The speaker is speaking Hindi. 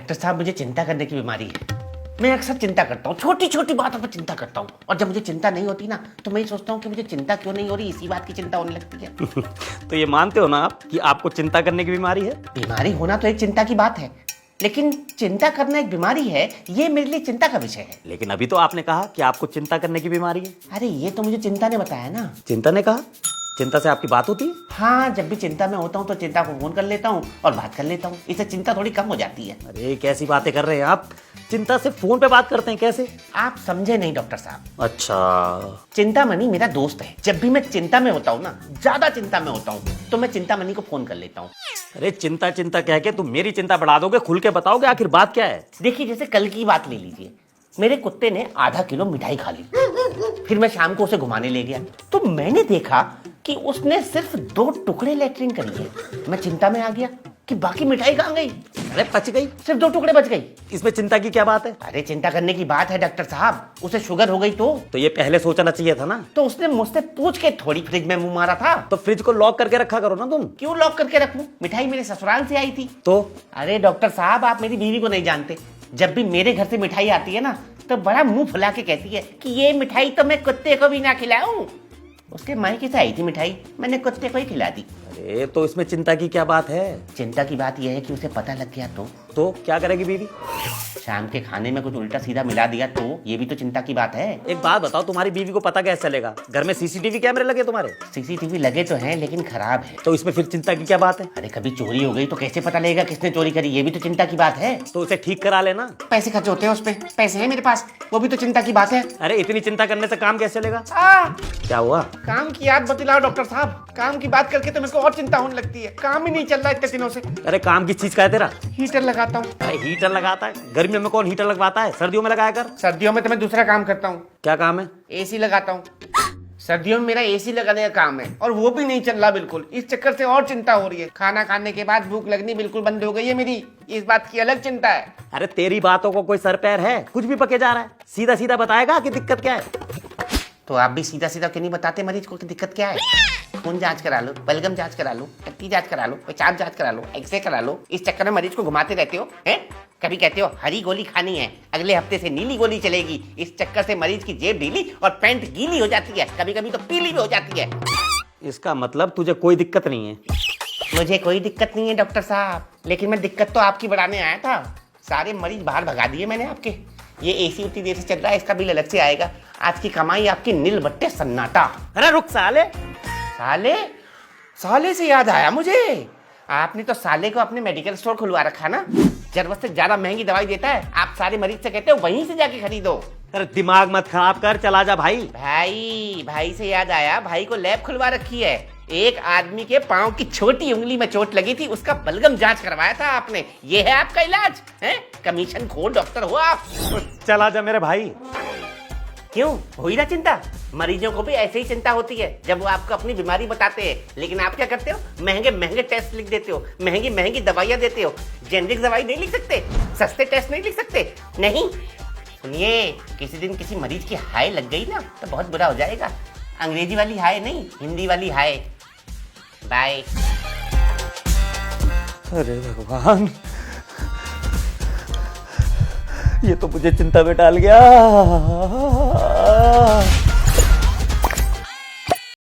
डॉक्टर साहब मुझे चिंता करने की बीमारी है। मैं अक्सर चिंता करता हूँ, छोटी छोटी बातों पर चिंता करता हूँ, और जब मुझे चिंता नहीं होती ना तो मैं सोचता हूँ कि मुझे चिंता क्यों नहीं हो रही, इसी बात की चिंता होने लगती है। तो ये मानते हो ना आप कि आपको चिंता करने की बीमारी है? बीमारी होना तो एक चिंता की बात है, लेकिन चिंता करना एक बीमारी है, ये मेरे लिए चिंता का विषय है। लेकिन अभी तो आपने कहा कि आपको चिंता करने की बीमारी है। अरे ये तो मुझे चिंता ने बताया ना। चिंता ने कहा? चिंता से आपकी बात होती है? हाँ, जब भी चिंता में होता हूँ तो चिंता को फोन कर लेता हूँ और बात कर लेता हूँ, इससे चिंता थोड़ी कम हो जाती है। अरे कैसी बातें कर रहे हैं आप, चिंता से फोन पे बात करते हैं कैसे? आप समझे नहीं डॉक्टर साहब। अच्छा, चिंतामणि मेरा दोस्त है। जब भी मैं चिंता में होता हूँ ना, ज्यादा चिंता में होता हूँ, तो मैं चिंतामणि को फोन कर लेता हूँ। अरे चिंता चिंता कह के तुम मेरी चिंता बढ़ा दोगे, खुल के बताओगे आखिर बात क्या है? देखिए, जैसे कल की बात ले लीजिए, मेरे कुत्ते ने आधा किलो मिठाई खा ली। फिर मैं शाम को उसे घुमाने ले गया तो मैंने देखा कि उसने सिर्फ 2 टुकड़े लेटरिन करी है। मैं चिंता में आ गया कि बाकी मिठाई कहाँ गई। अरे बच गई, सिर्फ 2 टुकड़े बच गई। इसमें चिंता की क्या बात है? अरे चिंता करने की बात है डॉक्टर साहब, उसे शुगर हो गई तो ये पहले सोचना चाहिए था ना। तो उसने मुझसे पूछ के थोड़ी फ्रिज में मुंह मारा था। तो फ्रिज को लॉक करके रखा करो ना तुम। क्यों लॉक करके रखूं? मिठाई मेरे ससुराल से आई थी। तो अरे डॉक्टर साहब, आप मेरी बीवी को नहीं जानते। जब भी मेरे घर से मिठाई आती है ना तो बड़ा मुंह फुला के कहती है कि ये मिठाई तो मैं कुत्ते को भी ना खिलाऊं। उसके मायके से आई थी मिठाई, मैंने कुत्ते को ही खिला दी। अरे तो इसमें चिंता की क्या बात है? चिंता की बात यह है कि उसे पता लग गया तो क्या करेगी बीवी? शाम के खाने में कुछ उल्टा सीधा मिला दिया तो ये भी तो चिंता की बात है। एक बात बताओ, तुम्हारी बीवी को पता कैसे चलेगा? घर में सीसीटीवी कैमरे लगे तुम्हारे? सीसीटीवी लगे तो हैं लेकिन खराब है। तो इसमें फिर चिंता की क्या बात है? अरे कभी चोरी हो गई तो कैसे पता लगेगा किसने चोरी करी, ये भी तो चिंता की बात है। तो उसे ठीक करा लेना। पैसे खर्च होते हैं उस पे, पैसे हैं मेरे पास, वो भी तो चिंता की बात है। अरे इतनी चिंता करने से काम कैसे चलेगा? क्या हुआ? काम की याद बतलाओ डॉक्टर साहब। काम की बात करके तो मेरे को और चिंता होने लगती है। काम ही नहीं चल रहा इतने दिनों से। अरे काम की चीज का है तेरा? हीटर लगाता हूँ। अरे हीटर लगाता है? गर्मियों में कौन हीटर लगवाता है? सर्दियों में लगाया कर। सर्दियों में तो मैं दूसरा काम करता हूँ। क्या काम है? एसी लगाता हूँ। सर्दियों में मेरा एसी लगाने का काम है और वो भी नहीं चल रहा बिल्कुल। इस चक्कर से और चिंता हो रही है। खाना खाने के बाद भूख लगनी बिल्कुल बंद हो गई है मेरी, इस बात की अलग चिंता है। अरे तेरी बातों को कोई सर पैर है? कुछ भी पके जा रहा है। सीधा सीधा बताएगा कि दिक्कत क्या है। तो आप भी सीधा सीधा क्यों नहीं बताते मरीज को कि दिक्कत क्या है? खून जांच करा लो, बलगम जांच करा लो, टट्टी जांच करा लो, पेशाब जांच करा लो, एक्सरे करा लो। इस चक्कर में मरीज को घुमाते रहते हो हैं। कभी कहते हो हरी गोली खानी है, अगले हफ्ते से नीली गोली चलेगी। इस चक्कर से मरीज की जेब ढीली और पैंट गीली हो जाती है, कभी कभी तो पीली भी हो जाती है। इसका मतलब तुझे कोई दिक्कत नहीं है? मुझे कोई दिक्कत नहीं है डॉक्टर साहब, लेकिन मैं दिक्कत तो आपकी बढ़ाने आया था। सारे मरीज बाहर भगा दिए मैंने आपके। ये एसी उतनी देर से चल रहा है, इसका बिल अलग से आएगा। आज की कमाई आपकी नील बट्टे सन्नाटा। अरे रुक साले। साले? साले से याद आया मुझे, आपने तो साले को अपने मेडिकल स्टोर खुलवा रखा ना। जरूरत से ज्यादा महंगी दवाई देता है, आप सारे मरीज से कहते हो वहीं से जाके खरीदो। अरे दिमाग मत खराब कर, चला जा भाई। भाई से याद आया, भाई को लैब खुलवा रखी है। एक आदमी के पांव की छोटी उंगली में चोट लगी थी, उसका बलगम जांच करवाया था आपने। ये है आपका इलाज है? कमीशन खोर डॉक्टर हो आप। चला जा मेरे भाई। क्यों हुई ना चिंता? मरीजों को भी ऐसे ही चिंता होती है जब वो आपको अपनी बीमारी बताते हैं, लेकिन आप क्या करते हो? महंगे महंगे टेस्ट लिख देते हो, महंगी महंगी दवाइयां देते हो। जेनरिक दवाई नहीं लिख सकते? सस्ते टेस्ट नहीं लिख सकते? नहीं सुनिए, किसी दिन किसी मरीज की हाय लग गई ना तो बहुत बुरा हो जाएगा। अंग्रेजी वाली हाय नहीं, हिंदी वाली हाय। बाय। अरे भगवान, ये तो मुझे चिंता में डाल गया।